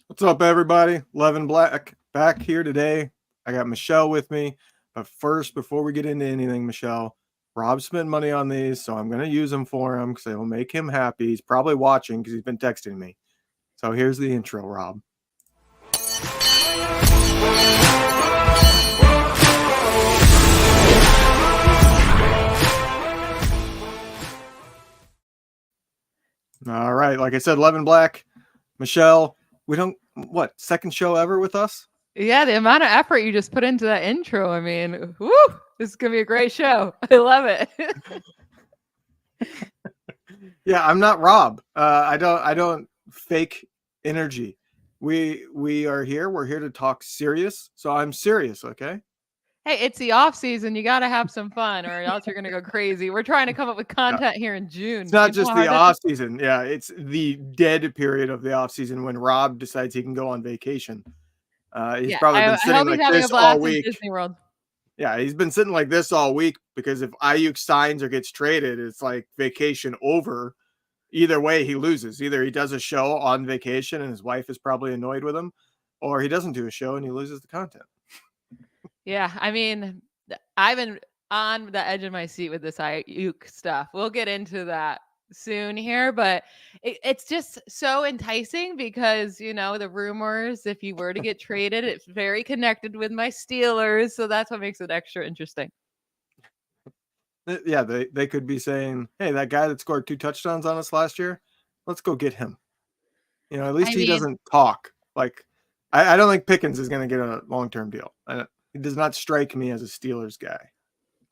What's up, everybody? Levin back here today. I got Michelle with me. But first, before we get into anything, Michelle, Rob spent money on these, so I'm going to use them for him because it will make him happy. He's probably watching because he's been texting me. So here's the intro, Rob. All right. Like I said, Levin Black, Michelle, second show ever with us? Yeah, the amount of effort you just put into that intro. I mean, whoo, this is going to be a great show. I love it. Yeah, I'm not Rob. I don't fake energy. We are here. We're here to talk serious. So I'm serious, okay? Hey, it's the off season. You got to have some fun or else you're going to go crazy. We're trying to come up with content here in June. It's not just the off season. Yeah, it's the dead period of the off season when Rob decides he can go on vacation. He's probably been sitting like this all week. Disney World. Yeah, he's been sitting like this all week because if Aiyuk signs or gets traded, it's like vacation over. Either way, he loses. Either he does a show on vacation and his wife is probably annoyed with him, or he doesn't do a show and he loses the content. Yeah, I mean, I've been on the edge of my seat with this Aiyuk stuff. We'll get into that soon here, but it's just so enticing because, you know, the rumors, if you were to get traded, it's very connected with my Steelers. So that's what makes it extra interesting. Yeah, they could be saying, hey, that guy that scored 2 touchdowns on us last year, let's go get him. You know, at least he doesn't talk. Like, I don't think Pickens is going to get a long-term deal. He does not strike me as a Steelers guy.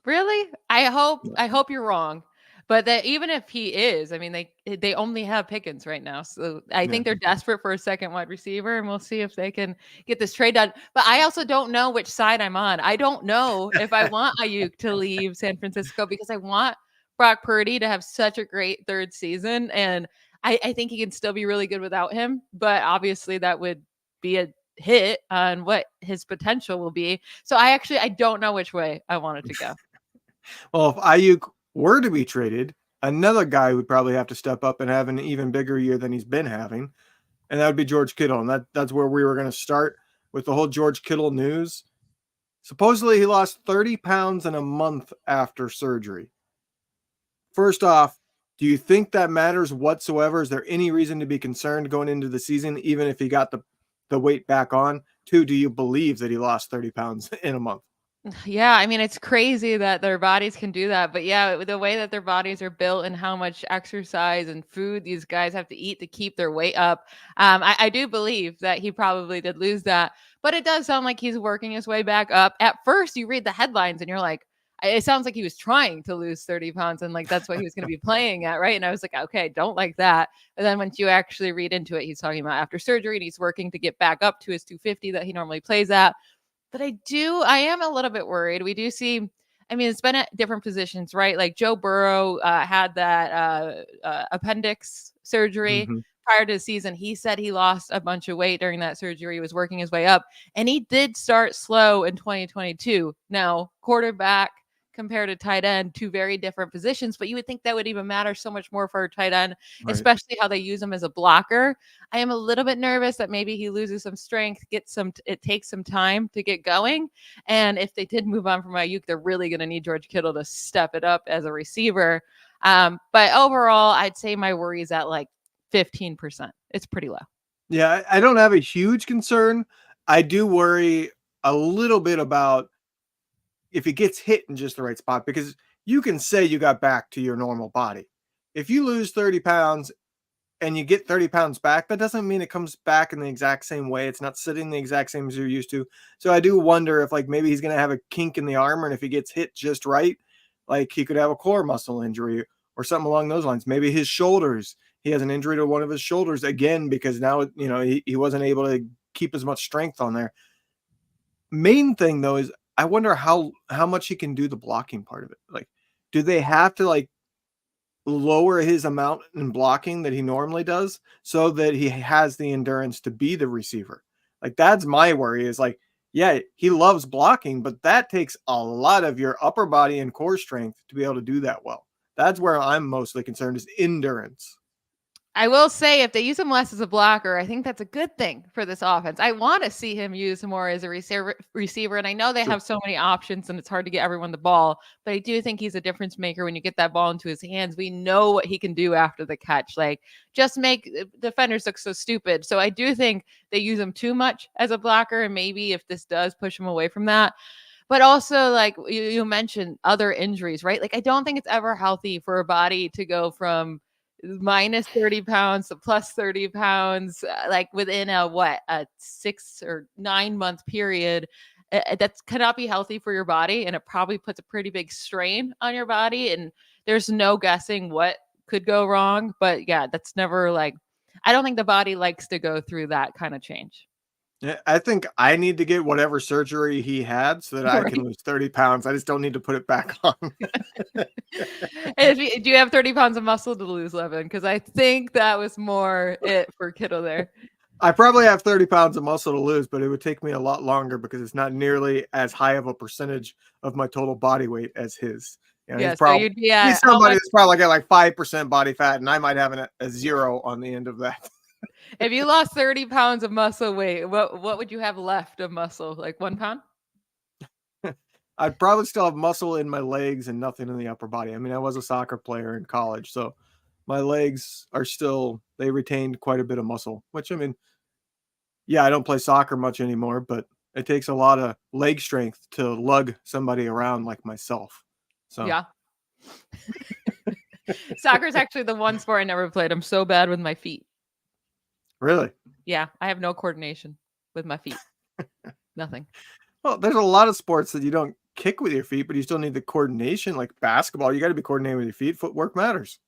Really? I hope you're wrong. But that even if he is, I mean, they only have Pickens right now. So I think they're desperate for a second wide receiver, and we'll see if they can get this trade done. But I also don't know which side I'm on. I don't know if I want Aiyuk to leave San Francisco because I want Brock Purdy to have such a great third season. And I think he can still be really good without him. But obviously that would be a hit on what his potential will be. So I don't know which way I want it to go. Well, if Aiyuk were to be traded, another guy would probably have to step up and have an even bigger year than he's been having, and that would be George Kittle. And that's where we were going to start with the whole George Kittle news. Supposedly, he lost 30 pounds in a month after surgery. First off, do you think that matters whatsoever? Is there any reason to be concerned going into the season, even if he got the weight back on? 2, do you believe that he lost 30 pounds in a month? Yeah, I mean, it's crazy that their bodies can do that. But yeah, the way that their bodies are built and how much exercise and food these guys have to eat to keep their weight up, I do believe that he probably did lose that. But it does sound like he's working his way back up. At first, you read the headlines and you're like, it sounds like he was trying to lose 30 pounds and like that's what he was going to be playing at, right? And I was like, okay, don't like that. And then once you actually read into it, he's talking about after surgery and he's working to get back up to his 250 that he normally plays at. But I am a little bit worried. We do see, I mean, it's been at different positions, right? Like Joe Burrow had that appendix surgery prior to the season. He said he lost a bunch of weight during that surgery. He was working his way up. And he did start slow in 2022. Now, quarterback compared to tight end, 2 very different positions, but you would think that would even matter so much more for a tight end, right? Especially how they use him as a blocker. I am a little bit nervous that maybe he loses some strength, it takes some time to get going. And if they did move on from Aiyuk, they're really going to need George Kittle to step it up as a receiver. But overall, I'd say my worry is at like 15%. It's pretty low. Yeah, I don't have a huge concern. I do worry a little bit about if he gets hit in just the right spot, because you can say you got back to your normal body. If you lose 30 pounds and you get 30 pounds back, that doesn't mean it comes back in the exact same way. It's not sitting the exact same as you're used to. So I do wonder if like maybe he's going to have a kink in the armor, and if he gets hit just right, like he could have a core muscle injury or something along those lines. Maybe his shoulders, he has an injury to one of his shoulders again, because now, you know, he wasn't able to keep as much strength on there. Main thing though is I wonder how much he can do the blocking part of it. Like, do they have to like lower his amount in blocking that he normally does so that he has the endurance to be the receiver? Like, that's my worry, is like, yeah, he loves blocking, but that takes a lot of your upper body and core strength to be able to do that well. That's where I'm mostly concerned, is endurance. I will say if they use him less as a blocker, I think that's a good thing for this offense. I want to see him used more as a receiver. And I know they Sure. have so many options and it's hard to get everyone the ball, but I do think he's a difference maker when you get that ball into his hands. We know what he can do after the catch, like just make defenders look so stupid. So I do think they use him too much as a blocker. And maybe if this does push him away from that, but also like you mentioned other injuries, right? Like I don't think it's ever healthy for a body to go from minus 30 pounds to plus 30 pounds, like within a 6 or 9 month period. That cannot be healthy for your body. And it probably puts a pretty big strain on your body. And there's no guessing what could go wrong. But yeah, that's never like, I don't think the body likes to go through that kind of change. Yeah, I think I need to get whatever surgery he had so that I can Right. lose 30 pounds. I just don't need to put it back on. Do you have 30 pounds of muscle to lose, Levin? Because I think that was more it for Kittle there. I probably have 30 pounds of muscle to lose, but it would take me a lot longer because it's not nearly as high of a percentage of my total body weight as his. You know, Yeah, he's so probably you'd be at how somebody much that's probably got like 5% body fat, and I might have a 0 on the end of that. if you lost 30 pounds of muscle weight, what would you have left of muscle? Like 1 pound? I'd probably still have muscle in my legs and nothing in the upper body. I mean, I was a soccer player in college, so my legs are still, they retained quite a bit of muscle, which I mean, yeah, I don't play soccer much anymore, but it takes a lot of leg strength to lug somebody around like myself. So, Yeah. Soccer is actually the one sport I never played. I'm so bad with my feet. really? Yeah, I have no coordination with my feet. Nothing. Well, there's a lot of sports that you don't kick with your feet, but you still need the coordination, like basketball. You got to be coordinated with your feet. Footwork matters.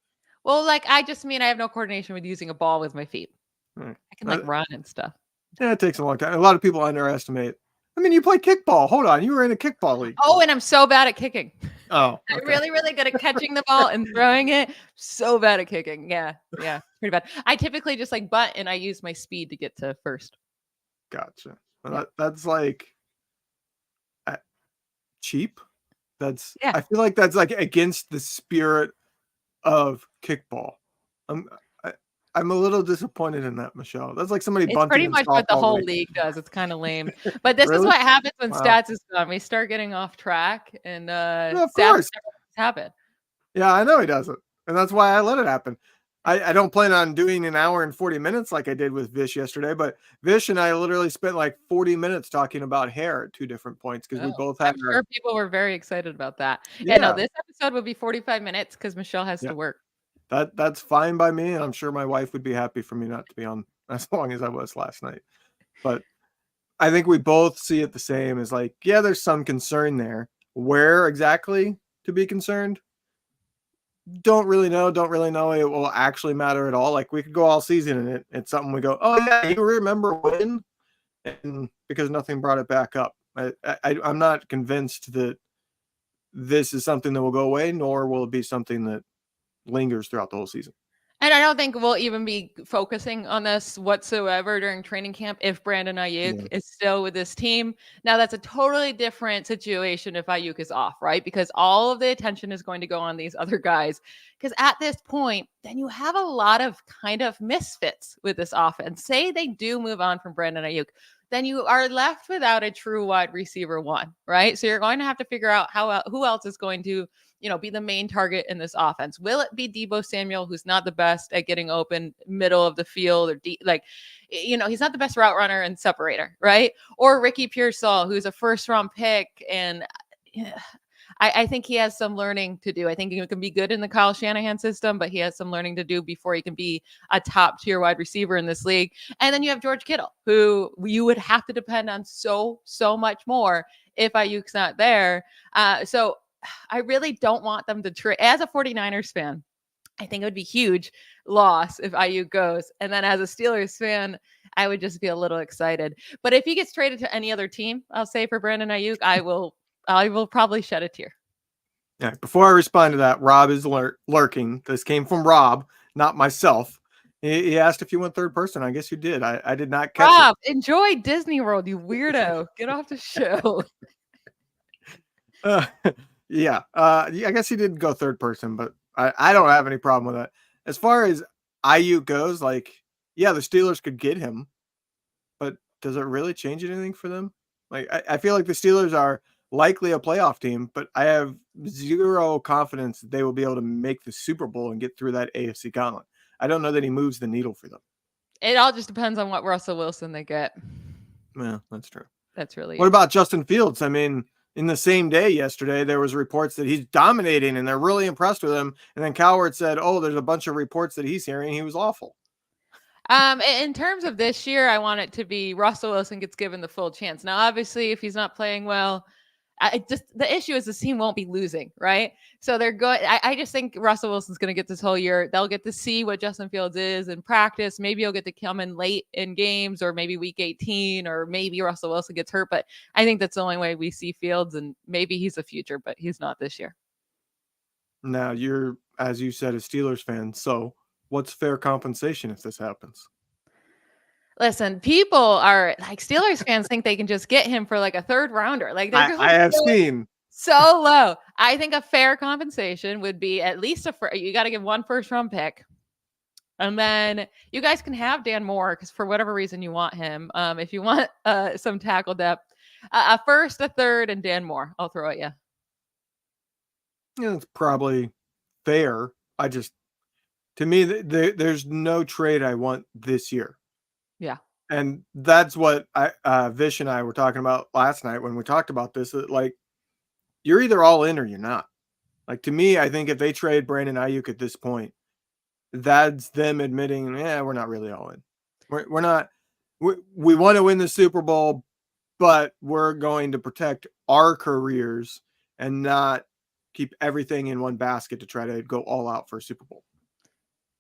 Well, like I just mean I have no coordination with using a ball with my feet. Right. I can like run and stuff. Yeah, it takes a long time. A lot of people underestimate. I mean, you play kickball. Hold on, you were in a kickball league. Oh, and I'm so bad at kicking. Oh, I'm okay. really, really good at catching the ball and throwing it. So bad at kicking. Yeah, pretty bad. I typically just like butt and I use my speed to get to first. Gotcha. Well, Yeah. that's like uh, cheap. Yeah. I feel like that's like against the spirit of kickball. I'm I, I'm a little disappointed in that, Michelle. That's like somebody It's bunting pretty in much what the softball. whole League. league does. It's kind of lame. But this is Really? what happens when Wow. stats is gone. We start getting off track and No, of stats course. never happen. Yeah, I know he doesn't, and that's why I let it happen. I don't plan on doing an hour and 40 minutes like I did with Vish yesterday, but Vish and I literally spent like 40 minutes talking about hair at 2 different points because we Oh, both had I'm sure people were very excited about that. Yeah, no, yeah, this episode would be 45 minutes because Michelle has yeah. to work. That's fine by me, and I'm sure my wife would be happy for me not to be on as long as I was last night. But I think we both see it the same as like, yeah, there's some concern there. Where exactly to be concerned? Don't really know. Don't really know it will actually matter at all. Like we could go all season and it's something we go, oh yeah, you remember when? And because nothing brought it back up. I'm not convinced that this is something that will go away, nor will it be something that lingers throughout the whole season. And I don't think we'll even be focusing on this whatsoever during training camp if Brandon Aiyuk Yeah. is still with this team. Now, that's a totally different situation if Aiyuk is off, right? Because all of the attention is going to go on these other guys. Because at this point, then you have a lot of kind of misfits with this offense. Say they do move on from Brandon Aiyuk, then you are left without a true wide receiver one, right? So you're going to have to figure out who else is going to be the main target in this offense. Will it be Deebo Samuel, who's not the best at getting open middle of the field or he's not the best route runner and separator, right? Or Ricky Pearsall, who's a first round pick. And I think he has some learning to do. I think he can be good in the Kyle Shanahan system, but he has some learning to do before he can be a top tier wide receiver in this league. And then you have George Kittle, who you would have to depend on so much more if Ayuk's not there. So I really don't want them to trade. As a 49ers fan, I think it would be huge loss if Ayuk goes. And then as a Steelers fan, I would just be a little excited. But if he gets traded to any other team, I'll say for Brandon Aiyuk, I will probably shed a tear. Yeah. Before I respond to that, Rob is lurking. This came from Rob, not myself. He asked if you went third person. I guess you did. I did not catch Rob, enjoy Disney World, you weirdo. Get off the show. Yeah. I guess he did go third person, but I don't have any problem with that. As far as Aiyuk goes, like, yeah, the Steelers could get him, but does it really change anything for them? Like, I feel like the Steelers are likely a playoff team, but I have zero confidence that they will be able to make the Super Bowl and get through that AFC gauntlet. I don't know that he moves the needle for them. It all just depends on what Russell Wilson they get. Yeah, that's true. That's really What it. about Justin Fields? I mean, in the same day yesterday, there was reports that he's dominating and they're really impressed with him. And then Coward said, "Oh, there's a bunch of reports that he's hearing he was awful." In terms of this year, I want it to be Russell Wilson gets given the full chance. Now, obviously, if he's not playing well, the issue is this team won't be losing, right? So they're going. I just think Russell Wilson's going to get this whole year. They'll get to see what Justin Fields is in practice. Maybe he'll get to come in late in games, or maybe week 18, or maybe Russell Wilson gets hurt. But I think that's the only way we see Fields, and maybe he's a future, but he's not this year. Now you're, as you said, a Steelers fan. So what's fair compensation if this happens? Listen, people are like Steelers fans think they can just get him for like a third rounder. Like they're I have seen. so low. I think a fair compensation would be at least you got to give 1 first-round pick. And then you guys can have Dan Moore because for whatever reason you want him. If you want some tackle depth, a first, a third, and Dan Moore. I'll throw at you. Yeah, it's probably fair. To me, there's no trade I want this year. Yeah. And that's what Vish and I were talking about last night when we talked about this. Like, you're either all in or you're not. Like, to me, I think if they trade Brandon Aiyuk at this point, that's them admitting, we're not really all in. We're not. We want to win the Super Bowl, but we're going to protect our careers and not keep everything in one basket to try to go all out for a Super Bowl.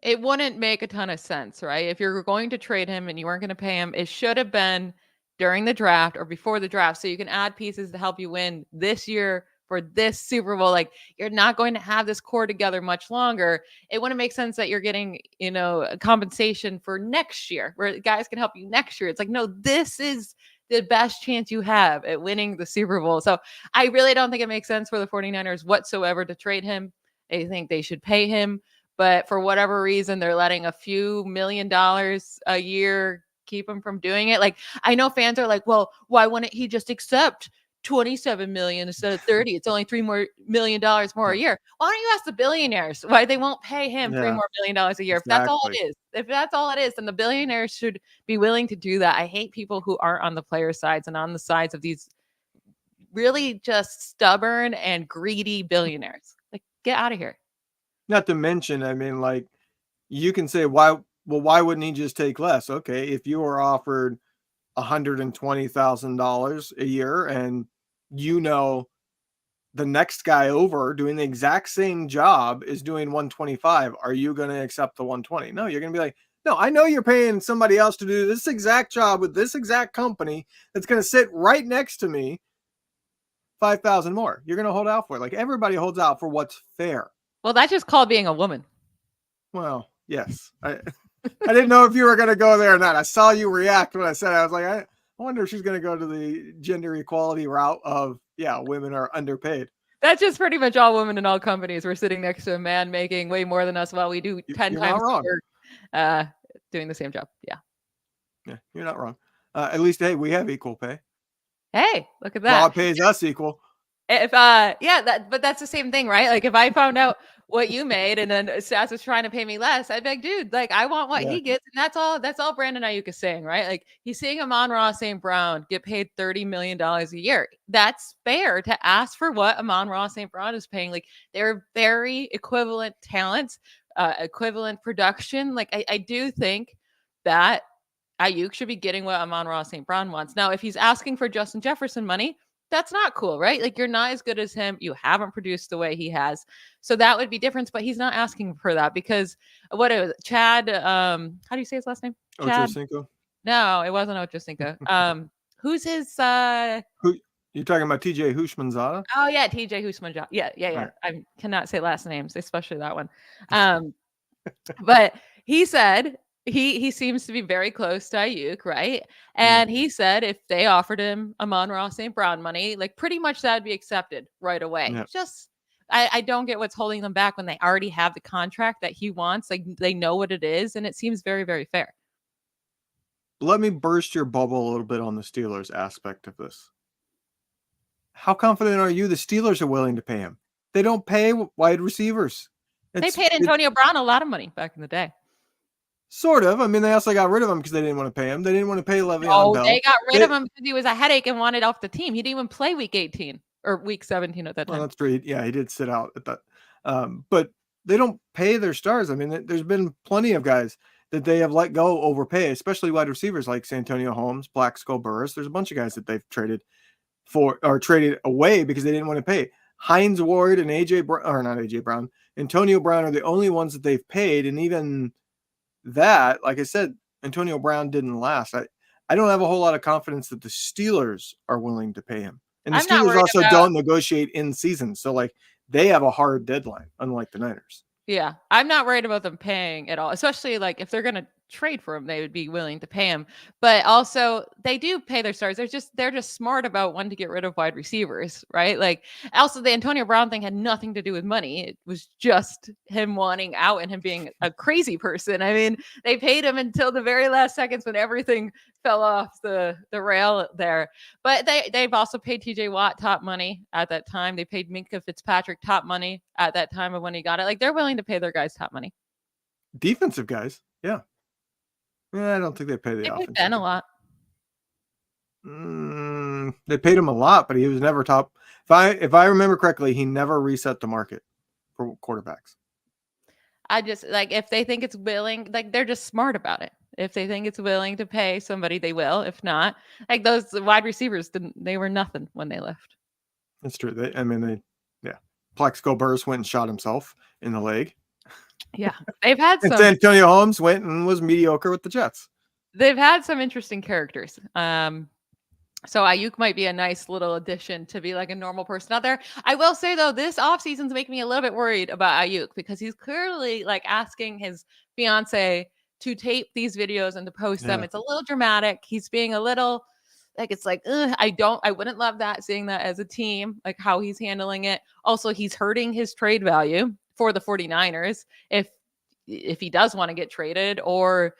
It wouldn't make a ton of sense, right? If you're going to trade him and you weren't going to pay him, it should have been during the draft or before the draft. So you can add pieces to help you win this year for this Super Bowl. Like you're not going to have this core together much longer. It wouldn't make sense that you're getting, a compensation for next year where guys can help you next year. It's like, no, this is the best chance you have at winning the Super Bowl. So I really don't think it makes sense for the 49ers whatsoever to trade him. I think they should pay him. But for whatever reason, they're letting a few $1 million a year keep him from doing it. Like, I know fans are like, well, why wouldn't he just accept 27 million instead of 30? It's only $3 million more a year. Why don't you ask the billionaires why they won't pay him $3 more million a year? Exactly. If that's all it is, then the billionaires should be willing to do that. I hate people who aren't on the player sides and on the sides of these really just stubborn and greedy billionaires. Like, get out of here. Not to mention, I mean, like, you can say, why wouldn't he just take less? Okay, if you were offered $120,000 a year and the next guy over doing the exact same job is doing 125, are you going to accept the 120? No, you're going to be like, no, I know you're paying somebody else to do this exact job with this exact company that's going to sit right next to me, 5,000 more. You're going to hold out for it. Like, everybody holds out for what's fair. Well, that's just called being a woman. Well, yes. I didn't know if you were going to go there or not. I saw you react when I said it. I was like, I wonder if she's going to go to the gender equality route of, women are underpaid. That's just pretty much all women in all companies. We're sitting next to a man making way more than us while we do 10 times work, doing the same job. Yeah. Yeah, you're not wrong. At least, hey, we have equal pay. Hey, look at that. Law pays us equal. If but that's the same thing, right? Like if I found out what you made and then Stats was trying to pay me less, I'd be like, dude, like I want what he gets. And that's all Brandon Aiyuk is saying, right? Like he's seeing Amon-Ra St. Brown get paid $30 million a year. That's fair to ask for what Amon-Ra St. Brown is paying. Like they're very equivalent talents, equivalent production. Like I do think that Aiyuk should be getting what Amon-Ra St. Brown wants. Now, if he's asking for Justin Jefferson money, that's not cool, right? Like you're not as good as him. You haven't produced the way he has. So that would be different, but he's not asking for that because what it was, Chad, how do you say his last name? Ochocinco? No, it wasn't Ochocinco. Who's his Who you're talking about? TJ Houshmandzadeh? Oh yeah, TJ Houshmandzadeh. Yeah. Right. I cannot say last names, especially that one. But he said he seems to be very close to Aiyuk, right? And he said if they offered him Amon-Ra St. Brown money, like pretty much that'd be accepted right away. Yeah. Just I don't get what's holding them back when they already have the contract that he wants. Like they know what it is, and it seems very, very fair. Let me burst your bubble a little bit on the Steelers aspect of this. How confident are you the Steelers are willing to pay him? They don't pay wide receivers. They paid Antonio Brown a lot of money back in the day. Sort of. I mean, they also got rid of him because they didn't want to pay him. They didn't want to pay Levin. Oh, they got rid of him because he was a headache and wanted off the team. He didn't even play week 18 or week 17 at that time. Well, that's true. Yeah, he did sit out at that. But they don't pay their stars. I mean, there's been plenty of guys that they have let go overpay, especially wide receivers like Santonio Holmes, Black Skull Burris. There's a bunch of guys that they've traded for or traded away because they didn't want to pay. Hines Ward and Antonio Brown are the only ones that they've paid. And even that, like I said, Antonio Brown didn't last. I don't have a whole lot of confidence that the Steelers are willing to pay him. And the Steelers also don't negotiate in season. So like they have a hard deadline, unlike the Niners. Yeah, I'm not worried about them paying at all, especially like if they're going to trade for him, they would be willing to pay him. But also they do pay their stars. They're just smart about when to get rid of wide receivers, right? Like also the Antonio Brown thing had nothing to do with money. It was just him wanting out and him being a crazy person. I mean, they paid him until the very last seconds when everything fell off the rail there. But they've also paid TJ Watt top money at that time. They paid Minkah Fitzpatrick top money at that time of when he got it. Like they're willing to pay their guys top money. Defensive guys, yeah. I don't think they pay the offense. They paid Ben a lot. They paid him a lot, but he was never top. If I remember correctly, he never reset the market for quarterbacks. I just like if they think it's willing, like they're just smart about it. If they think it's willing to pay somebody, they will. If not, like those wide receivers they were nothing when they left. That's true. Plexico Burris went and shot himself in the leg. Yeah, they've had some. Antonio Holmes went and was mediocre with the Jets. They've had some interesting characters. So Aiyuk might be a nice little addition to be like a normal person out there. I will say though, this offseason's making me a little bit worried about Aiyuk because he's clearly like asking his fiance to tape these videos and to post them. It's a little dramatic. He's being a little like, it's like, I wouldn't love that, seeing that as a team, like how he's handling it. Also, he's hurting his trade value for the 49ers if he does want to get traded, or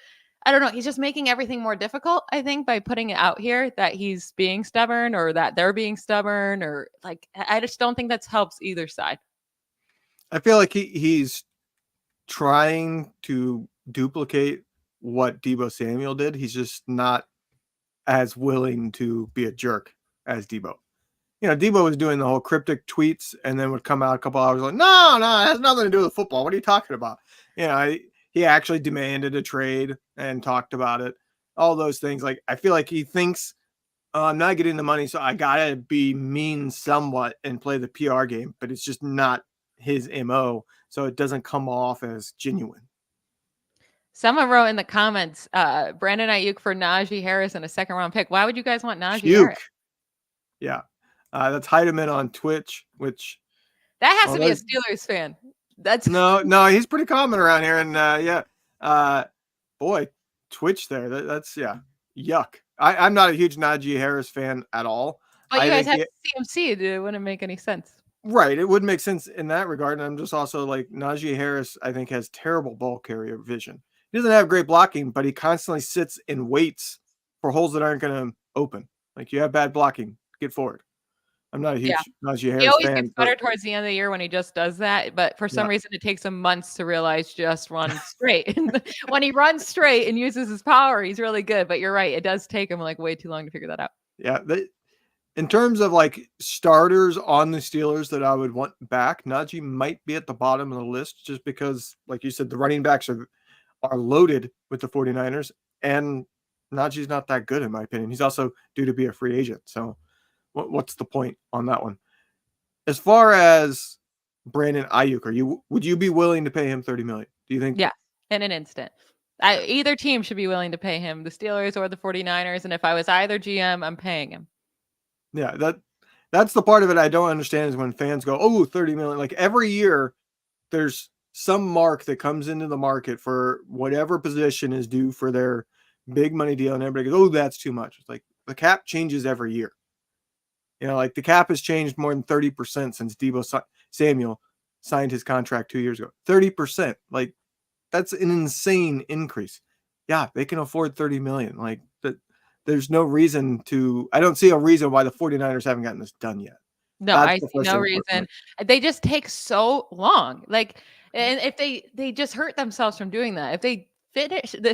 I don't know. He's just making everything more difficult, I think, by putting it out here that he's being stubborn or that they're being stubborn, or like, I just don't think that helps either side. I feel like he's trying to duplicate what Deebo Samuel did. He's just not as willing to be a jerk as Deebo. You know, Deebo was doing the whole cryptic tweets and then would come out a couple hours like, no, it has nothing to do with football. What are you talking about? You know, he actually demanded a trade and talked about it. All those things. Like, I feel like he thinks, I'm not getting the money, so I got to be mean somewhat and play the PR game, but it's just not his MO. So it doesn't come off as genuine. Someone wrote in the comments, Brandon Aiyuk for Najee Harris and a second-round pick. Why would you guys want Najee Harris? Yeah. That's Heidemann on Twitch, which... That has to be a Steelers fan. That's No, he's pretty common around here. And, boy, Twitch there. That's yuck. I'm not a huge Najee Harris fan at all. But you guys have CMC. It wouldn't make any sense. Right. It wouldn't make sense in that regard. And I'm just also like, Najee Harris, I think, has terrible ball carrier vision. He doesn't have great blocking, but he constantly sits and waits for holes that aren't going to open. Like, you have bad blocking, get forward. I'm not a huge Najee Harris fan. He always gets better towards the end of the year when he just does that. But for some reason, it takes him months to realize just run straight. When he runs straight and uses his power, he's really good. But you're right. It does take him like way too long to figure that out. Yeah. In terms of like starters on the Steelers that I would want back, Najee might be at the bottom of the list just because, like you said, the running backs are loaded with the 49ers, and Najee's not that good in my opinion. He's also due to be a free agent. So what's the point on that one? As far as Brandon Aiyuk, would you be willing to pay him $30 million? Do you think? Yeah, in an instant. Either team should be willing to pay him, the Steelers or the 49ers. And if I was either GM, I'm paying him. Yeah, that's the part of it I don't understand is when fans go, oh, 30 million. Like every year there's some mark that comes into the market for whatever position is due for their big money deal. And everybody goes, oh, that's too much. It's like the cap changes every year. You know, like the cap has changed more than 30% since Deebo Samuel signed his contract 2 years ago. 30%. Like, that's an insane increase. Yeah, they can afford 30 million. Like, that, there's no reason to, I don't see a reason why the 49ers haven't gotten this done yet. No, That's I the see no frustrating part for me. reason. They just take so long. Like, and if they just hurt themselves from doing that. If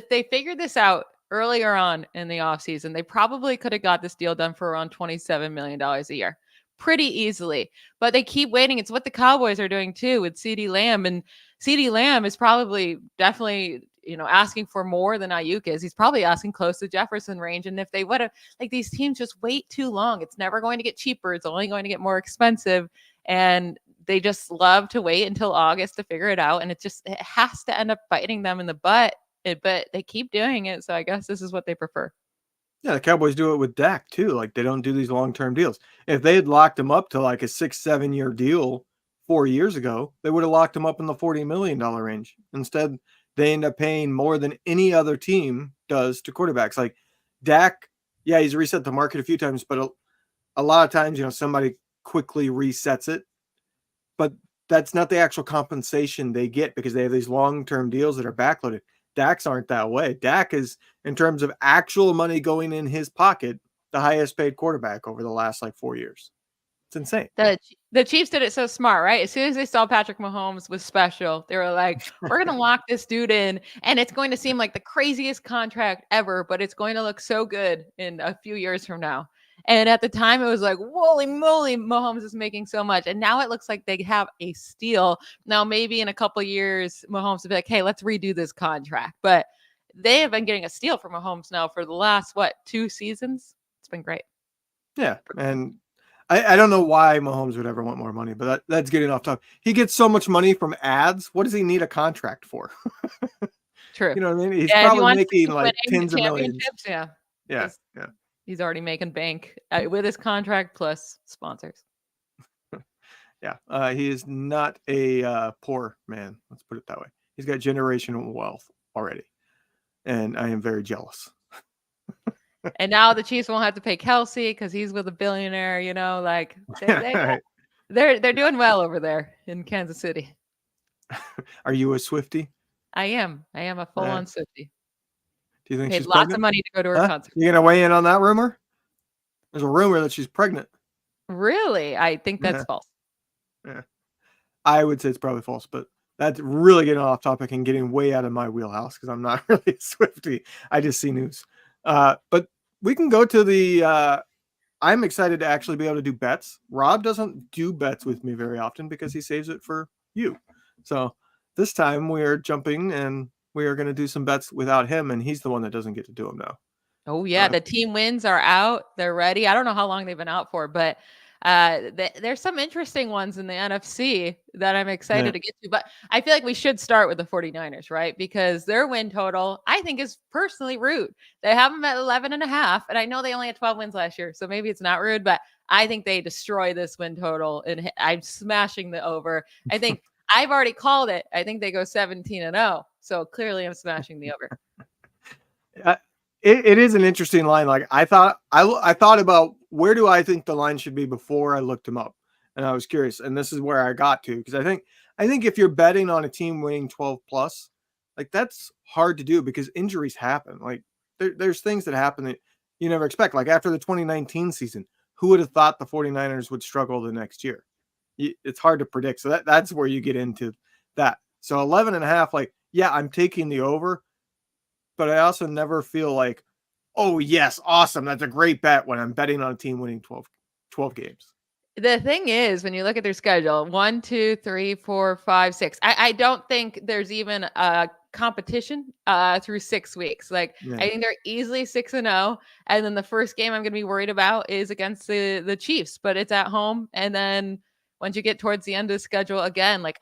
they figured this out earlier on in the offseason, they probably could have got this deal done for around $27 million a year. Pretty easily. But they keep waiting. It's what the Cowboys are doing too with CeeDee Lamb. And CeeDee Lamb is probably definitely, asking for more than Aiyuk is. He's probably asking close to Jefferson range. And if they would have, like, these teams just wait too long. It's never going to get cheaper. It's only going to get more expensive. And they just love to wait until August to figure it out. And it has to end up biting them in the butt. But they keep doing it. So I guess this is what they prefer. Yeah, the Cowboys do it with Dak too. Like, they don't do these long-term deals. If they had locked him up to like a 6-7 year deal 4 years ago, they would have locked him up in the $40 million range. Instead, they end up paying more than any other team does to quarterbacks. Like Dak, yeah, he's reset the market a few times, but a lot of times, somebody quickly resets it. But that's not the actual compensation they get because they have these long-term deals that are backloaded. Dak's aren't that way. Dak is, in terms of actual money going in his pocket, the highest paid quarterback over the last like 4 years. It's insane. The Chiefs did it so smart, right? As soon as they saw Patrick Mahomes was special, they were like, we're going to lock this dude in, and it's going to seem like the craziest contract ever, but it's going to look so good in a few years from now. And at the time, it was like, holy moly, Mahomes is making so much. And now it looks like they have a steal. Now, maybe in a couple of years, Mahomes will be like, hey, let's redo this contract. But they have been getting a steal from Mahomes now for the last, 2 seasons? It's been great. Yeah, and I don't know why Mahomes would ever want more money, but that's getting off topic. He gets so much money from ads. What does he need a contract for? True. You know what I mean? He's probably making like tens of millions. Yeah. Yeah. He's already making bank with his contract plus sponsors. Yeah. He is not a poor man. Let's put it that way. He's got generational wealth already. And I am very jealous. And now the Chiefs won't have to pay Kelsey because he's with a billionaire, like they're doing well over there in Kansas City. Are you a Swiftie? I am a full-on Swiftie. Do you think paid she's lots pregnant? Of money to go to her concert? You gonna weigh in on that rumor? There's a rumor that she's pregnant. Really? I think that's false. Yeah. I would say it's probably false, but that's really getting off topic and getting way out of my wheelhouse because I'm not really a Swiftie. I just see news. But we can go to the I'm excited to actually be able to do bets. Rob doesn't do bets with me very often because he saves it for you. So this time we are jumping and we are going to do some bets without him, and he's the one that doesn't get to do them now. Oh, yeah. The team wins are out. They're ready. I don't know how long they've been out for, but there's some interesting ones in the NFC that I'm excited to get to. But I feel like we should start with the 49ers, right? Because their win total, I think, is personally rude. They have them at 11.5, and I know they only had 12 wins last year, so maybe it's not rude, but I think they destroy this win total, and I'm smashing the over. I think I've already called it. I think they go 17-0. So clearly I'm smashing the over. It is an interesting line. Like I thought about where do I think the line should be before I looked them up, and I was curious. And this is where I got to because I think if you're betting on a team winning 12 plus, like that's hard to do because injuries happen. Like there's things that happen that you never expect. Like after the 2019 season, who would have thought the 49ers would struggle the next year? It's hard to predict. So that's where you get into that. So 11.5, like, yeah, I'm taking the over, but I also never feel like, oh, yes, awesome. That's a great bet when I'm betting on a team winning 12 games. The thing is, when you look at their schedule, 1, 2, 3, 4, 5, 6, I don't think there's even a competition through 6 weeks. Like, I think they're easily 6-0. And then the first game I'm going to be worried about is against the Chiefs, but it's at home. And then once you get towards the end of the schedule again, like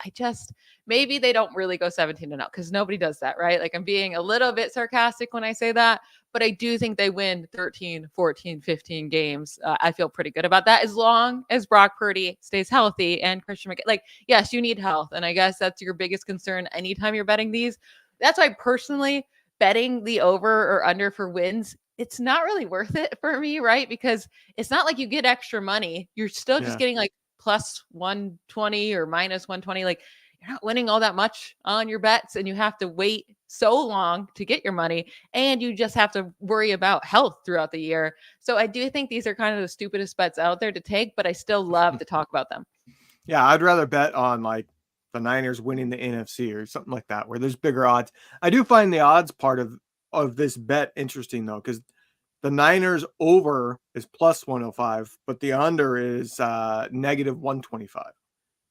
maybe they don't really go 17-0 because nobody does that, right? Like I'm being a little bit sarcastic when I say that, but I do think they win 13, 14, 15 games. I feel pretty good about that as long as Brock Purdy stays healthy and Christian McCaffrey. Like, yes, you need health. And I guess that's your biggest concern anytime you're betting these. That's why personally betting the over or under for wins, it's not really worth it for me, right? Because it's not like you get extra money. You're still just getting like plus 120 or minus 120. Like, you're not winning all that much on your bets, and you have to wait so long to get your money, and you just have to worry about health throughout the year. So I do think these are kind of the stupidest bets out there to take, but I still love to talk about them. Yeah, I'd rather bet on like the Niners winning the NFC or something like that, where there's bigger odds. I do find the odds part of this bet interesting though, because the Niners over is plus 105, but the under is negative 125.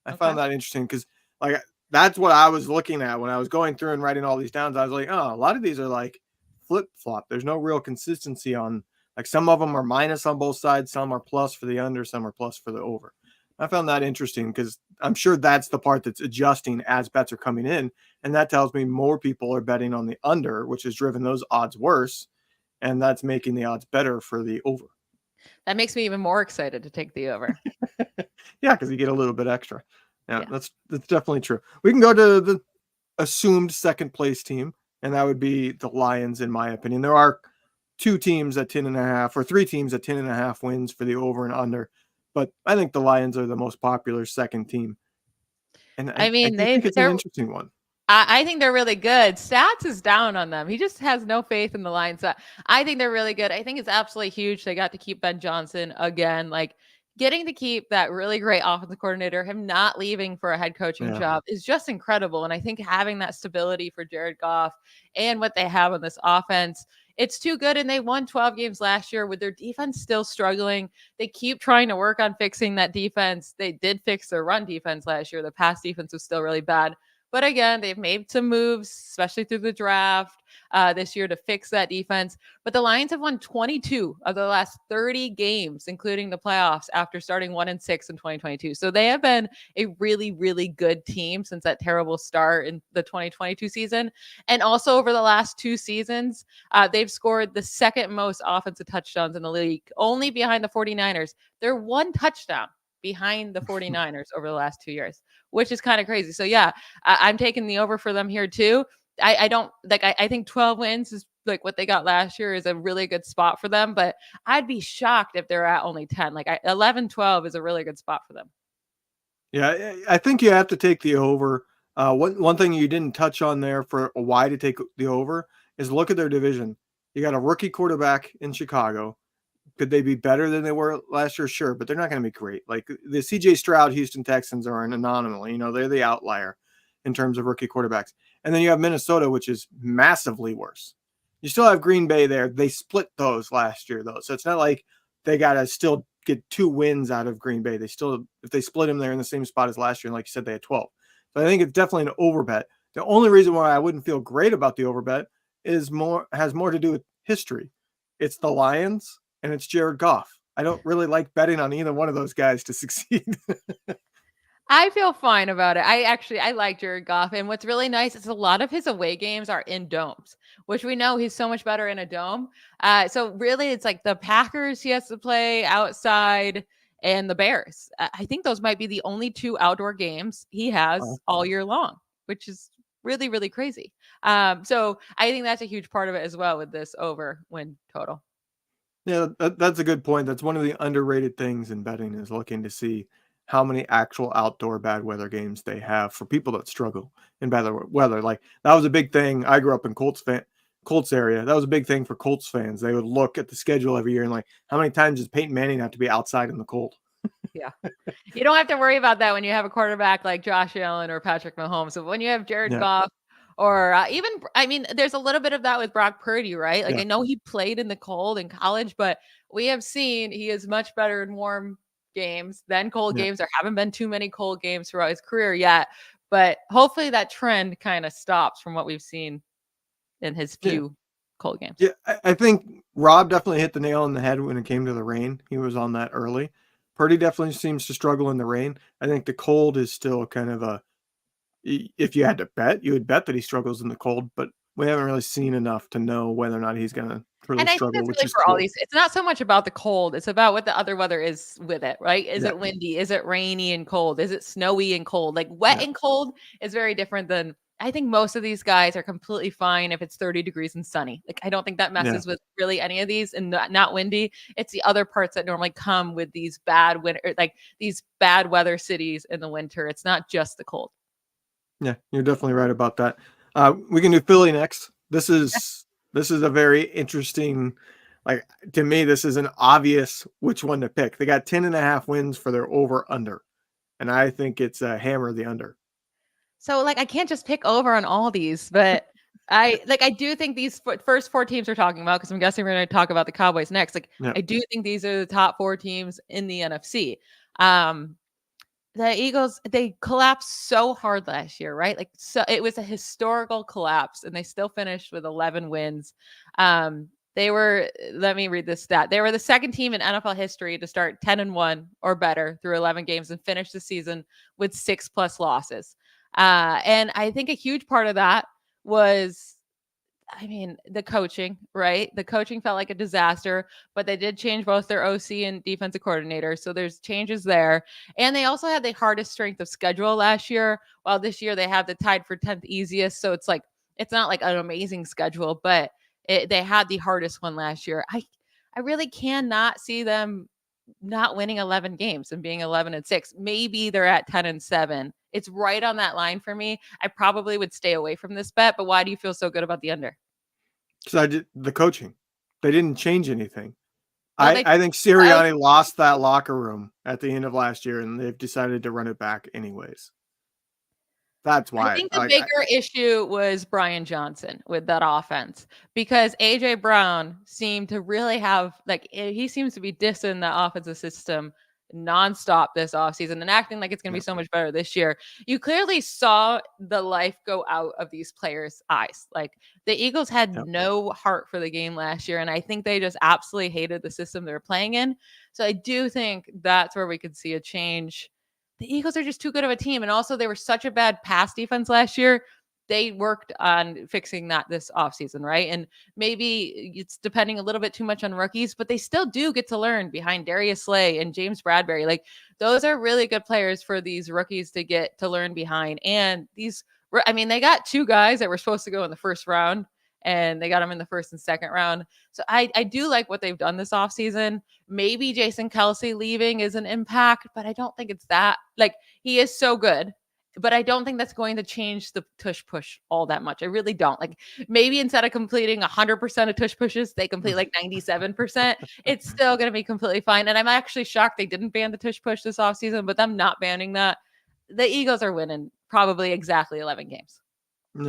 I Okay. found that interesting because like that's what I was looking at when I was going through and writing all these down. I was like, oh, a lot of these are like flip flop. There's no real consistency on, like, some of them are minus on both sides, some are plus for the under, some are plus for the over. I found that interesting because I'm sure that's the part that's adjusting as bets are coming in. And that tells me more people are betting on the under, which has driven those odds worse. And that's making the odds better for the over. That makes me even more excited to take the over. Yeah, because you get a little bit extra. Yeah, Yeah. that's definitely true. We can go to the assumed second place team, and that would be the Lions, in my opinion. There are 2 teams at 10.5 or 3 teams at 10.5 wins for the over and under, but I think the Lions are the most popular second team. And I I mean, do think it's an interesting one. I think they're really good. Stats is down on them. He just has no faith in the Lions. I think they're really good. I think it's absolutely huge. They got to keep Ben Johnson again. Like, getting to keep that really great offensive coordinator, him not leaving for a head coaching Yeah. job is just incredible. And I think having that stability for Jared Goff and what they have on this offense, it's too good. And they won 12 games last year with their defense still struggling. They keep trying to work on fixing that defense. They did fix their run defense last year. The pass defense was still really bad. But again, they've made some moves, especially through the draft this year, to fix that defense. But the Lions have won 22 of the last 30 games, including the playoffs, after starting 1-6 in 2022. So they have been a really, really good team since that terrible start in the 2022 season. And also over the last 2 seasons, they've scored the second most offensive touchdowns in the league, only behind the 49ers. They're 1 touchdown behind the 49ers over the last 2 years, which is kind of crazy. So yeah, I'm taking the over for them here too. I don't like, I think 12 wins is like what they got last year is a really good spot for them, but I'd be shocked if they're at only 10. Like 11, 12 is a really good spot for them. Yeah, I think you have to take the over. One thing you didn't touch on there for why to take the over is look at their division. You got a rookie quarterback in Chicago. Could they be better than they were last year? Sure, but they're not going to be great. Like the CJ Stroud Houston Texans are an anomaly. They're the outlier in terms of rookie quarterbacks. And then you have Minnesota, which is massively worse. You still have Green Bay there. They split those last year, though. So it's not like they got to still get 2 wins out of Green Bay. They still, if they split them, they're in the same spot as last year. And like you said, they had 12. So I think it's definitely an overbet. The only reason why I wouldn't feel great about the overbet has more to do with history. It's the Lions and it's Jared Goff. I don't really like betting on either one of those guys to succeed. I feel fine about it. I like Jared Goff. And what's really nice is a lot of his away games are in domes, which we know he's so much better in a dome. So really it's like the Packers he has to play outside and the Bears. I think those might be the only 2 outdoor games he has all year long, which is really, really crazy. So I think that's a huge part of it as well with this over win total. Yeah, that's a good point. That's one of the underrated things in betting is looking to see how many actual outdoor bad weather games they have for people that struggle in bad weather. Like that was a big thing. I grew up in Colts area. That was a big thing for Colts fans. They would look at the schedule every year and like, how many times does Peyton Manning have to be outside in the cold? Yeah. You don't have to worry about that when you have a quarterback like Josh Allen or Patrick Mahomes. So when you have Jared Goff or even, I mean, there's a little bit of that with Brock Purdy, right? Like I know he played in the cold in college, but we have seen he is much better in warm games than cold games. There haven't been too many cold games throughout his career yet, but hopefully that trend kind of stops from what we've seen in his few cold games. Yeah, I think Rob definitely hit the nail on the head when it came to the rain. He was on that early. Purdy definitely seems to struggle in the rain. I think the cold is still kind of if you had to bet, you would bet that he struggles in the cold, but we haven't really seen enough to know whether or not he's going to really And I think struggle, that's which really is for cool. all these. It's not so much about the cold. It's about what the other weather is with it, right? Is it windy? Is it rainy and cold? Is it snowy and cold? Like wet and cold is very different than I think most of these guys are completely fine if it's 30 degrees and sunny. Like, I don't think that Yeah. messes with really any of these, and not windy. It's the other parts that normally come with these bad winter, like these bad weather cities in the winter. It's not just the cold. Yeah, you're definitely right about that. We can do Philly next. This is a very interesting, like, to me, this is an obvious which one to pick. They got 10.5 wins for their over under, and I think it's a hammer the under. So like I can't just pick over on all these, but I do think these first four teams we're talking about, because I'm guessing we're going to talk about the Cowboys next. Like Yeah. I do think these are the top four teams in the NFC. The Eagles, they collapsed so hard last year, right? Like, so it was a historical collapse, and they still finished with 11 wins. They were, let me read this stat. They were the second team in NFL history to start 10-1 or better through 11 games and finish the season with 6+ losses. And I think a huge part of that was, I mean, the coaching, right? The coaching felt like a disaster, but they did change both their OC and defensive coordinator. So there's changes there. And they also had the hardest strength of schedule last year, while this year they have the tied for 10th easiest. So it's like, it's not like an amazing schedule, but they had the hardest one last year. I really cannot see them not winning 11 games and being 11-6. Maybe they're at 10-7. It's right on that line for me. I probably would stay away from this bet, but why do you feel so good about the under? Because I did the coaching. They didn't change anything. Well, I think Sirianni lost that locker room at the end of last year, and they've decided to run it back anyways. That's why. I think the bigger issue was Brian Johnson with that offense, because AJ Brown seemed to really have, like, he seems to be dissing the offensive system nonstop this offseason and acting like it's going to be so much better this year. You clearly saw the life go out of these players' eyes. Like, the Eagles had no heart for the game last year, and I think they just absolutely hated the system they were playing in. So I do think that's where we could see a change. The Eagles are just too good of a team. And also, they were such a bad pass defense last year. They worked on fixing that this offseason, right? And maybe it's depending a little bit too much on rookies, but they still do get to learn behind Darius Slay and James Bradbury. Like, those are really good players for these rookies to get to learn behind. And these, I mean, they got two guys that were supposed to go in the first round, and they got them in the first and second round. So I do like what they've done this offseason. Maybe Jason Kelce leaving is an impact, but I don't think it's that. Like, he is so good, but I don't think that's going to change the tush push all that much. I really don't. Like, maybe instead of completing 100% of tush pushes, they complete like 97%. It's still going to be completely fine. And I'm actually shocked they didn't ban the tush push this offseason, but them not banning that, the Eagles are winning probably exactly 11 games.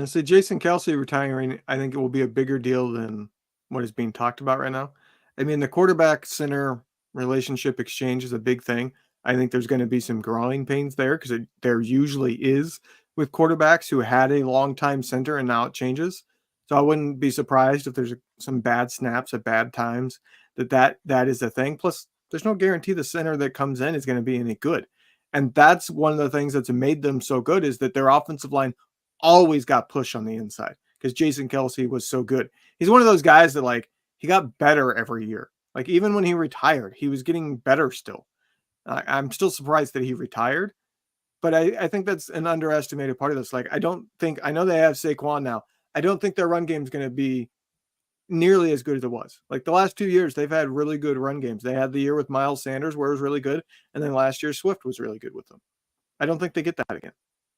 So Jason Kelce retiring, I think it will be a bigger deal than what is being talked about right now. I mean, the quarterback center relationship exchange is a big thing. I think there's going to be some growing pains there, because there usually is with quarterbacks who had a long-time center and now it changes. So I wouldn't be surprised if there's some bad snaps at bad times, that is a thing. Plus, there's no guarantee the center that comes in is going to be any good. And that's one of the things that's made them so good, is that their offensive line always got push on the inside, because Jason Kelce was so good. He's one of those guys that, like, he got better every year. Like, even when he retired, he was getting better still. I'm still surprised that he retired, but I think that's an underestimated part of this. Like, I know they have Saquon now. I don't think their run game is going to be nearly as good as it was. Like, the last 2 years, they've had really good run games. They had the year with Miles Sanders where it was really good, and then last year Swift was really good with them. I don't think they get that again.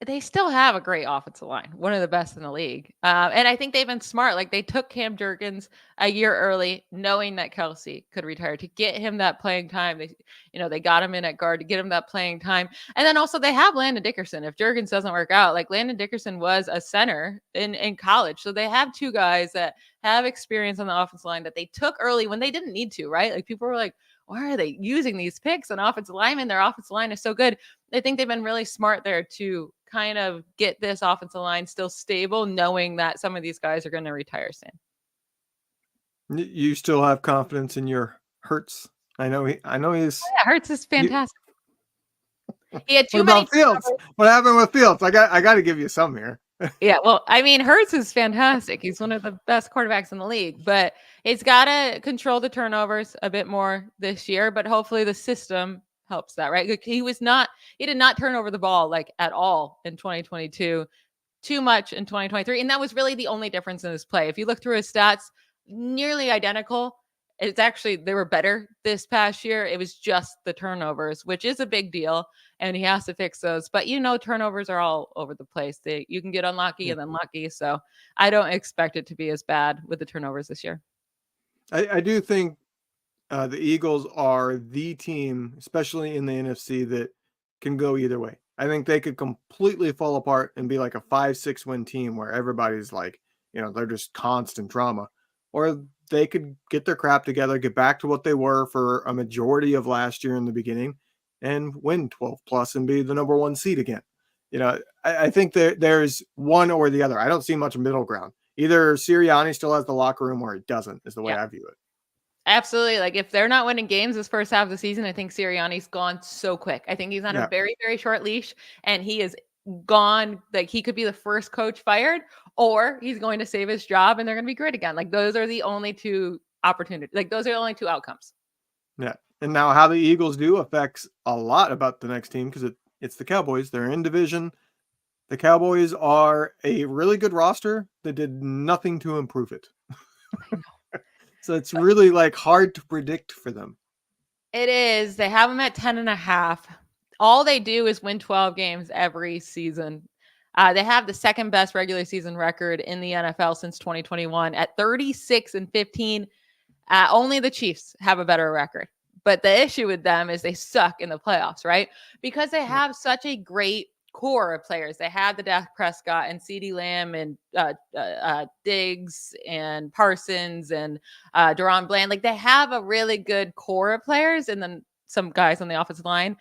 They still have a great offensive line, one of the best in the league. And I think they've been smart. Like, they took Cam Jurgens a year early, knowing that Kelce could retire, to get him that playing time. They got him in at guard to get him that playing time. And then also they have Landon Dickerson. If Jurgens doesn't work out, like, Landon Dickerson was a center in college. So they have two guys that have experience on the offensive line that they took early when they didn't need to, right? Like, people were like, why are they using these picks on offensive linemen? Their offensive line is so good. I think they've been really smart there to kind of get this offensive line still stable, knowing that some of these guys are going to retire soon. You still have confidence in your Hurts. I know he's. Yeah, Hurts is fantastic. He had too what many about Fields? What happened with Fields? I got to give you some here. Yeah, well, I mean, Hurts is fantastic. He's one of the best quarterbacks in the league, but he's got to control the turnovers a bit more this year. But hopefully the system helps that, right? Like, he did not turn over the ball like at all in 2022. too much in 2023. And that was really the only difference in his play. If you look through his stats, nearly identical. It's actually, they were better this past year. It was just the turnovers, which is a big deal. And he has to fix those. But turnovers are all over the place. You can get unlucky and then lucky. So I don't expect it to be as bad with the turnovers this year. I do think the Eagles are the team, especially in the NFC, that can go either way. I think they could completely fall apart and be like a 5-6 win team where everybody's like, they're just constant drama. Or they could get their crap together, get back to what they were for a majority of last year in the beginning and win 12 plus and be the number one seed again. I think there's one or the other. I don't see much middle ground. Either Sirianni still has the locker room or he doesn't, is the way I view it. Absolutely. Like if they're not winning games this first half of the season, I think Sirianni's gone so quick. I think he's on a very, very short leash and he is gone. Like he could be the first coach fired or he's going to save his job and they're going to be great again. Like those are the only two opportunities. Like those are the only two outcomes. Yeah. And now how the Eagles do affects a lot about the next team because it's the Cowboys. They're in division. The Cowboys are a really good roster that did nothing to improve it. So it's really like hard to predict for them. It is. They have them at 10.5. All they do is win 12 games every season. They have the second best regular season record in the NFL since 2021 at 36-15. Only the Chiefs have a better record. But the issue with them is they suck in the playoffs, right? Because they have such a great core of players. They have the Dak Prescott and CeeDee Lamb and Diggs and Parsons and Deron Bland. Like they have a really good core of players and then some guys on the offensive line.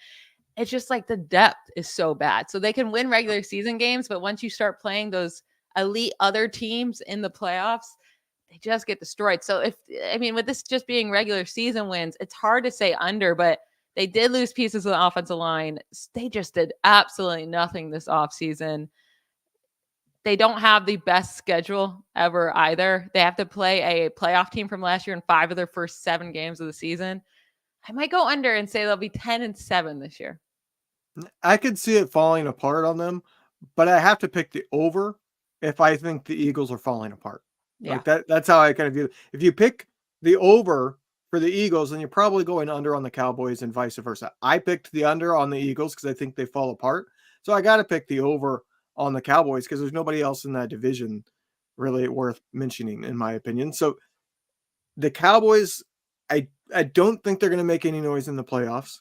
It's just like the depth is so bad. So they can win regular season games, but once you start playing those elite other teams in the playoffs, they just get destroyed. So with this just being regular season wins, it's hard to say under, but they did lose pieces of the offensive line. They just did absolutely nothing this offseason. They don't have the best schedule ever either. They have to play a playoff team from last year in 5 of their first 7 games of the season. I might go under and say they'll be 10-7 this year. I could see it falling apart on them, but I have to pick the over if I think the Eagles are falling apart. Yeah. Like that's how I kind of view it. If you pick the over for the Eagles, then you're probably going under on the Cowboys and vice versa. I picked the under on the Eagles because I think they fall apart. So I got to pick the over on the Cowboys because there's nobody else in that division really worth mentioning, in my opinion. So the Cowboys, I don't think they're going to make any noise in the playoffs.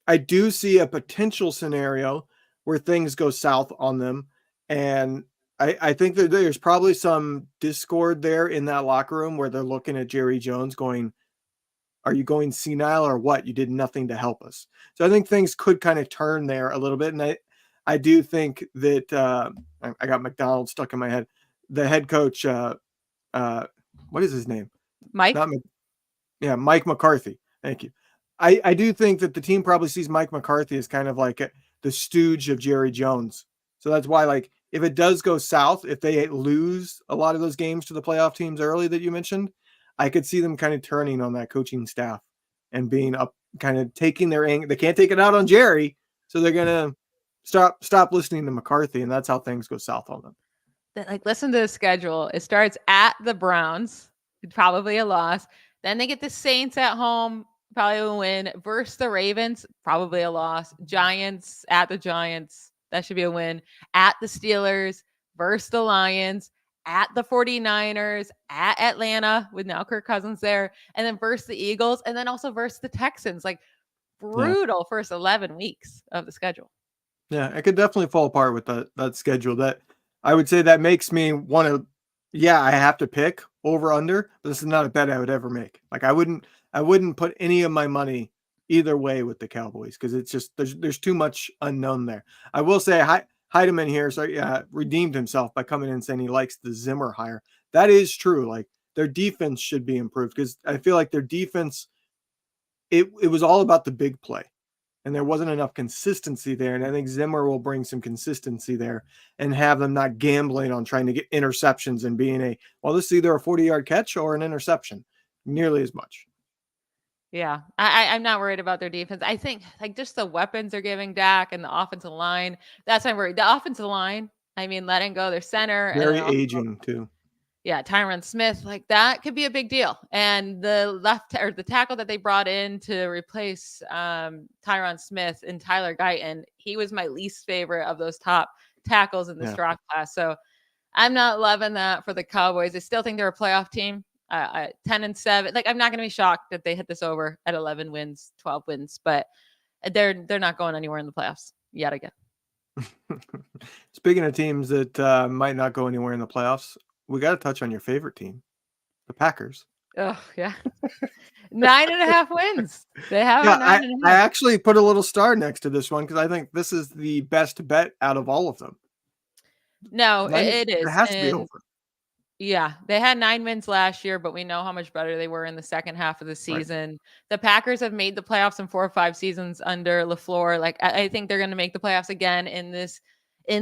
I do see a potential scenario where things go south on them. And I think that there's probably some discord there in that locker room where they're looking at Jerry Jones going, are you going senile or what? You did nothing to help us. So I think things could kind of turn there a little bit. And I do think that I got McDonald stuck in my head. The head coach, what is his name? Mike? Mike McCarthy. Thank you. I do think that the team probably sees Mike McCarthy as kind of like the stooge of Jerry Jones. So that's why, like, if it does go south, if they lose a lot of those games to the playoff teams early that you mentioned, I could see them kind of turning on that coaching staff and being up, kind of taking their anger. They can't take it out on Jerry, so they're gonna stop listening to McCarthy, and that's how things go south on them. Like, listen to the schedule. It starts at the Browns, probably a loss. Then they get the Saints at home, probably a win. Versus the Ravens, probably a loss. Giants at the Giants, that should be a win. At the Steelers, versus the Lions, at the 49ers, at Atlanta with now Kirk Cousins there, and then versus the Eagles, and then also versus the Texans. Like brutal first 11 weeks of the schedule. Yeah, it could definitely fall apart with that schedule. That I would say that makes me want to. Yeah, I have to pick over under, but this is not a bet I would ever make. Like I wouldn't put any of my money either way with the Cowboys because it's just there's too much unknown there. I will say Heidemann here, so redeemed himself by coming in and saying he likes the Zimmer hire. That is true. Like their defense should be improved because I feel like their defense, it was all about the big play. And there wasn't enough consistency there. And I think Zimmer will bring some consistency there and have them not gambling on trying to get interceptions and being this is either a 40-yard catch or an interception nearly as much. Yeah, I'm not worried about their defense. I think like just the weapons they're giving Dak and the offensive line, that's what I'm worried. The offensive line, I mean, letting go their center and Very then also, aging too. yeah, Tyron Smith, like that could be a big deal. And the the tackle that they brought in to replace Tyron Smith and Tyler Guyton, he was my least favorite of those top tackles in this Yeah. draft class. So I'm not loving that for the Cowboys. I still think they're a playoff team. 10-7. Like, I'm not going to be shocked that they hit this over at 11 wins, 12 wins, but they're not going anywhere in the playoffs yet again. Speaking of teams that might not go anywhere in the playoffs, we got to touch on your favorite team, the Packers. Oh, yeah. 9.5 wins. They have Yeah, a 9.5. I actually put a little star next to this one because I think this is the best bet out of all of them. No, it is. It has to be And over. yeah, they had 9 wins last year, but we know how much better they were in the second half of the season. Right. The Packers have made the playoffs in 4 or 5 seasons under LaFleur. Like, I think they're going to make the playoffs again in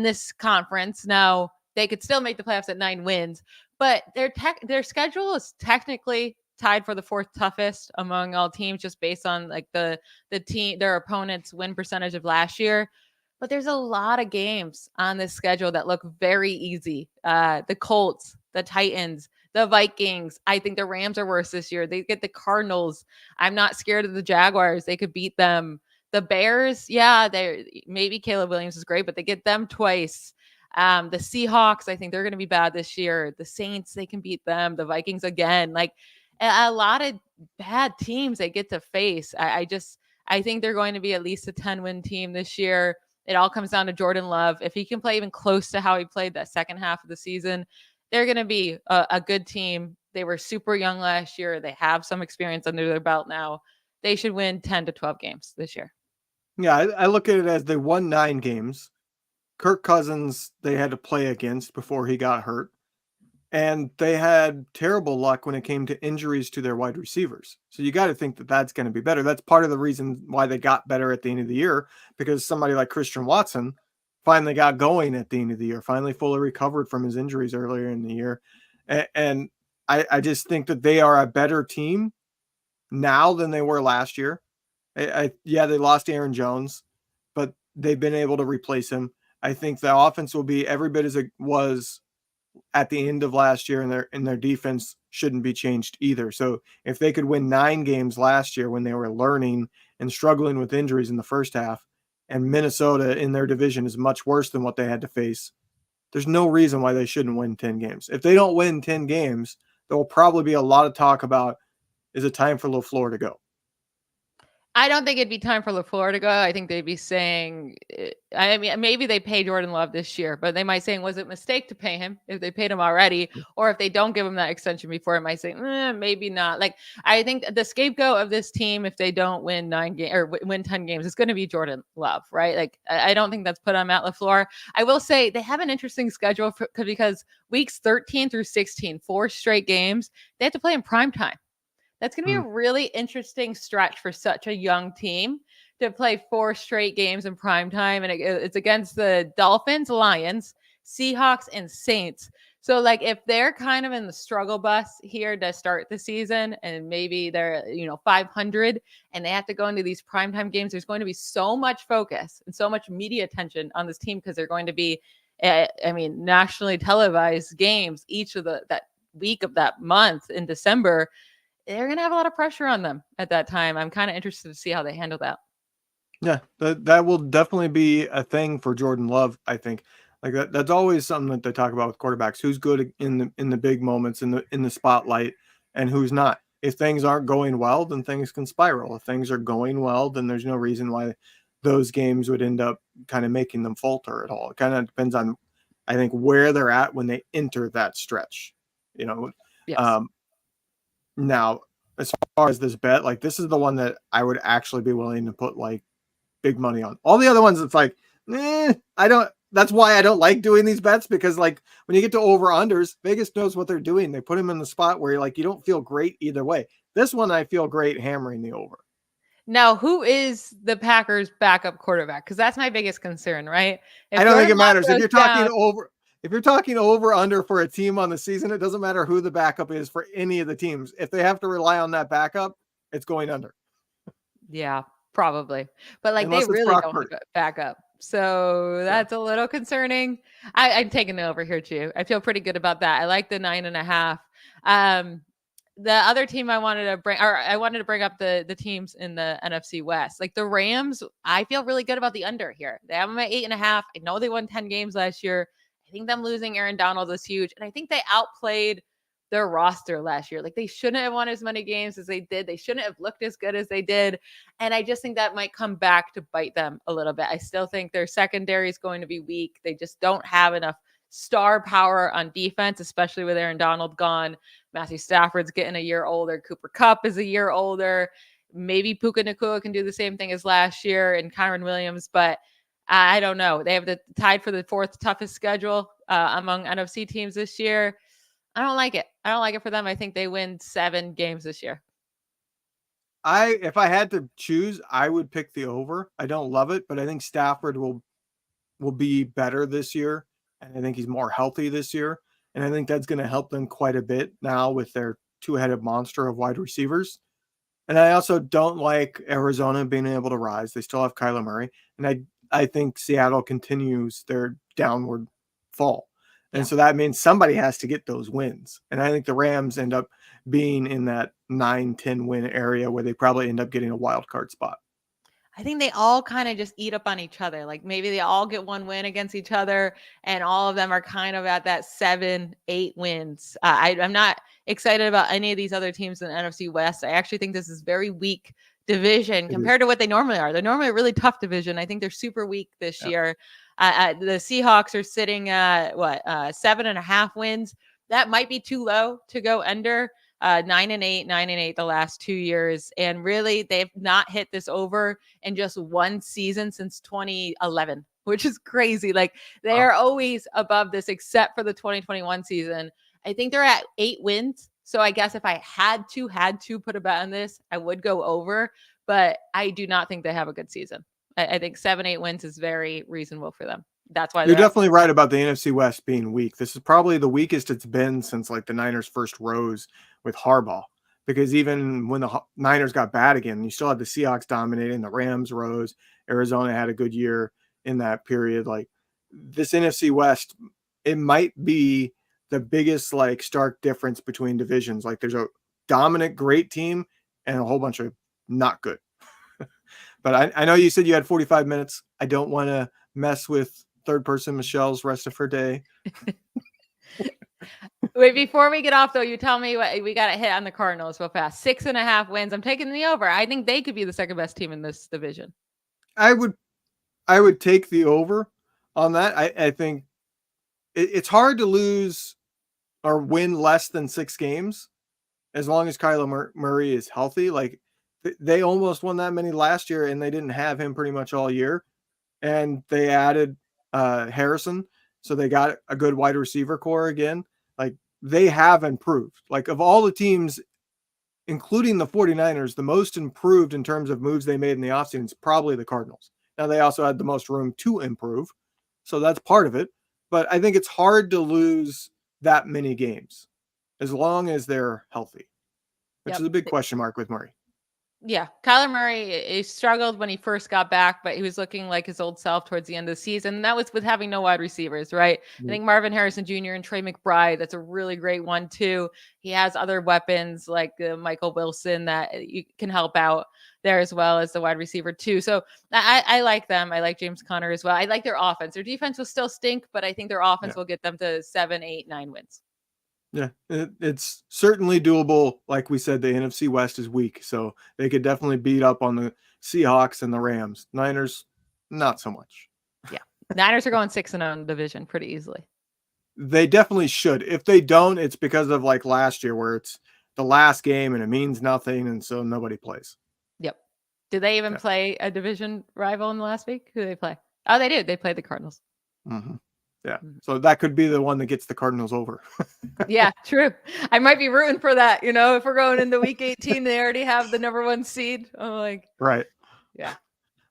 this conference. Now, they could still make the playoffs at 9 wins, but their schedule is technically tied for the 4th toughest among all teams, just based on like the team, their opponent's win percentage of last year. But there's a lot of games on this schedule that look very easy. The Colts, the Titans, the Vikings. I think the Rams are worse this year. They get the Cardinals. I'm not scared of the Jaguars. They could beat them. The Bears, yeah, maybe Caleb Williams is great, but they get them twice. The Seahawks, I think they're going to be bad this year. The Saints, they can beat them. The Vikings again. Like, a lot of bad teams they get to face. I think they're going to be at least a 10-win team this year. It all comes down to Jordan Love. If he can play even close to how he played that second half of the season, they're going to be a good team. They were super young last year. They have some experience under their belt now. They should win 10 to 12 games this year. Yeah, I look at it as they won 9 games. Kirk Cousins, they had to play against before he got hurt. And they had terrible luck when it came to injuries to their wide receivers. So you got to think that that's going to be better. That's part of the reason why they got better at the end of the year, because somebody like Christian Watson finally got going at the end of the year, finally fully recovered from his injuries earlier in the year. And I just think that they are a better team now than they were last year. Yeah, they lost Aaron Jones, but they've been able to replace him. I think the offense will be every bit as it was at the end of last year, and their defense shouldn't be changed either. So if they could win 9 games last year when they were learning and struggling with injuries in the first half, and Minnesota in their division is much worse than what they had to face, there's no reason why they shouldn't win 10 games. If they don't win 10 games, there will probably be a lot of talk about, is it time for LaFleur to go? I don't think it'd be time for LaFleur to go. I think they'd be saying, I mean, maybe they pay Jordan Love this year, but they might say, was it a mistake to pay him if they paid him already? Or if they don't give him that extension before, it might say, maybe not. Like, I think the scapegoat of this team, if they don't win 9 games or win 10 games, is going to be Jordan Love, right? Like, I don't think that's put on Matt LaFleur. I will say they have an interesting schedule because weeks 13 through 16, 4 straight games, they have to play in prime time. That's going to be a really interesting stretch for such a young team to play 4 straight games in prime time. And it's against the Dolphins, Lions, Seahawks, and Saints. So, like, if they're kind of in the struggle bus here to start the season and maybe they're, 500 and they have to go into these primetime games, there's going to be so much focus and so much media attention on this team because they're going to be, nationally televised games each of that week of that month in December. They're going to have a lot of pressure on them at that time. I'm kind of interested to see how they handle that. Yeah, that will definitely be a thing for Jordan Love, I think. Like that's always something that they talk about with quarterbacks. Who's good in the big moments in the spotlight and who's not. If things aren't going well, then things can spiral. If things are going well, then there's no reason why those games would end up kind of making them falter at all. It kind of depends on, I think, where they're at when they enter that stretch. Yes. Now, as far as this bet, like this is the one that I would actually be willing to put like big money on. All the other ones, it's like, I don't. That's why I don't like doing these bets, because like when you get to over unders, Vegas knows what they're doing. They put him in the spot where you don't feel great either way. This one, I feel great hammering the over. Now, who is the Packers' backup quarterback? Because that's my biggest concern, right? I don't think it matters if you're talking over. If you're talking over under for a team on the season, it doesn't matter who the backup is for any of the teams. If they have to rely on that backup, it's going under. Yeah, probably. But like, Unless they really Brock don't Purdy. have a backup. So that's a little concerning. I'm taking the over here too. I feel pretty good about that. I like the 9.5. The other team I wanted to bring up the teams in the NFC West, like the Rams. I feel really good about the under here. They have them at 8.5. I know they won 10 games last year. I think them losing Aaron Donald is huge, and I think they outplayed their roster last year. Like they shouldn't have won as many games as they did. They shouldn't have looked as good as they did. And I just think that might come back to bite them a little bit. I still think their secondary is going to be weak. They just don't have enough star power on defense, especially with Aaron Donald gone. Matthew Stafford's getting a year older. Cooper Kupp is a year older. Maybe Puka Nacua can do the same thing as last year and Kyron Williams, but I don't know. They have the tied for the fourth toughest schedule among NFC teams this year. I don't like it. I don't like it for them. I think they win 7 games this year. If I had to choose, I would pick the over. I don't love it, but I think Stafford will be better this year, and I think he's more healthy this year, and I think that's going to help them quite a bit now with their two-headed monster of wide receivers. And I also don't like Arizona being able to rise. They still have Kyler Murray, and I think Seattle continues their downward fall. And so that means somebody has to get those wins. And I think the Rams end up being in that 9-10 win area where they probably end up getting a wild card spot. I think they all kind of just eat up on each other. Like maybe they all get one win against each other, and all of them are kind of at that 7-8 wins. I'm not excited about any of these other teams in the NFC West. I actually think this is very weak division compared to what they normally are. They're normally a really tough division. I think they're super weak this year. The Seahawks are sitting at 7.5 wins. That might be too low to go under. 9-8 the last 2 years, and really they've not hit this over in just one season since 2011, which is crazy. Like they are always above this except for the 2021 season. I think they're at 8 wins. So I guess if I had to put a bet on this, I would go over, but I do not think they have a good season. I think 7-8 wins is very reasonable for them. That's why you're definitely right about the NFC West being weak. This is probably the weakest it's been since like the Niners first rose with Harbaugh, because even when the Niners got bad again, you still had the Seahawks dominating, the Rams rose, Arizona had a good year in that period. Like this NFC West, it might be the biggest like stark difference between divisions. Like there's a dominant, great team and a whole bunch of not good. But I know you said you had 45 minutes. I don't want to mess with third person Michelle's rest of her day. Wait, before we get off though, you tell me what we got to hit on the Cardinals real fast. 6.5 wins. I'm taking the over. I think they could be the second best team in this division. I would take the over on that. I think it's hard to lose or win less than 6 games as long as Kyler Murray is healthy. Like they almost won that many last year, and they didn't have him pretty much all year. And they added Harrison, so they got a good wide receiver core again. Like they have improved. Like of all the teams, including the 49ers, the most improved in terms of moves they made in the offseason is probably the Cardinals. Now they also had the most room to improve, so that's part of it. But I think it's hard to lose that many games as long as they're healthy, which is a big question mark with Murray. Yeah, Kyler Murray, he struggled when he first got back, but he was looking like his old self towards the end of the season. And that was with having no wide receivers, right? I think Marvin Harrison Jr. and Trey McBride, that's a really great one too. He has other weapons like Michael Wilson that you can help out there as well as the wide receiver too. So I like them. I like James Conner as well. I like their offense. Their defense will still stink, but I think their offense will get them to 7, 8, 9 wins. Yeah, it's certainly doable. Like we said, the NFC West is weak, so they could definitely beat up on the Seahawks and the Rams. Niners, not so much. Yeah, Niners are going 6-0 in the division pretty easily. They definitely should. If they don't, it's because of like last year where it's the last game and it means nothing, and so nobody plays. Yep. Did they even play a division rival in the last week? Who did they play? Oh, they did. They played the Cardinals. Mm-hmm. Yeah. So that could be the one that gets the Cardinals over. Yeah, true. I might be rooting for that. You know, if we're going into week 18, they already have the number 1 seed. I'm like, right. Yeah.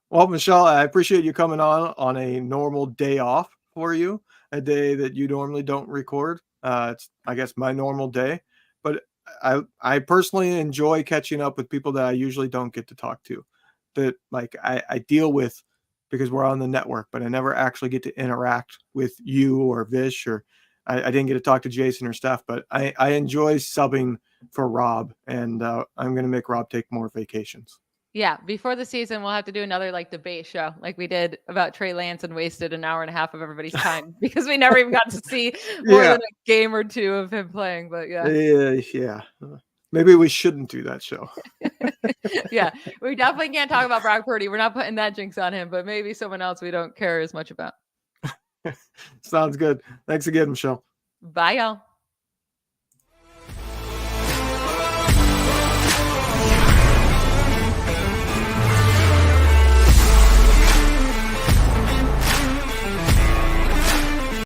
Well, Michelle, I appreciate you coming on a normal day off for you, a day that you normally don't record. It's, I guess, my normal day, but I personally enjoy catching up with people that I usually don't get to talk to. That like I deal with because we're on the network, but I never actually get to interact with you or Vish, or I didn't get to talk to Jason or Steph, but I enjoy subbing for Rob, and I'm going to make Rob take more vacations. Yeah, before the season, we'll have to do another like debate show like we did about Trey Lance and wasted an hour and a half of everybody's time because we never even got to see more Yeah. than a game or two of him playing. But yeah. Yeah. Maybe we shouldn't do that show. Yeah, we definitely can't talk about Brock Purdy. We're not putting that jinx on him, but maybe someone else we don't care as much about. Sounds good. Thanks again, Michelle. Bye, y'all.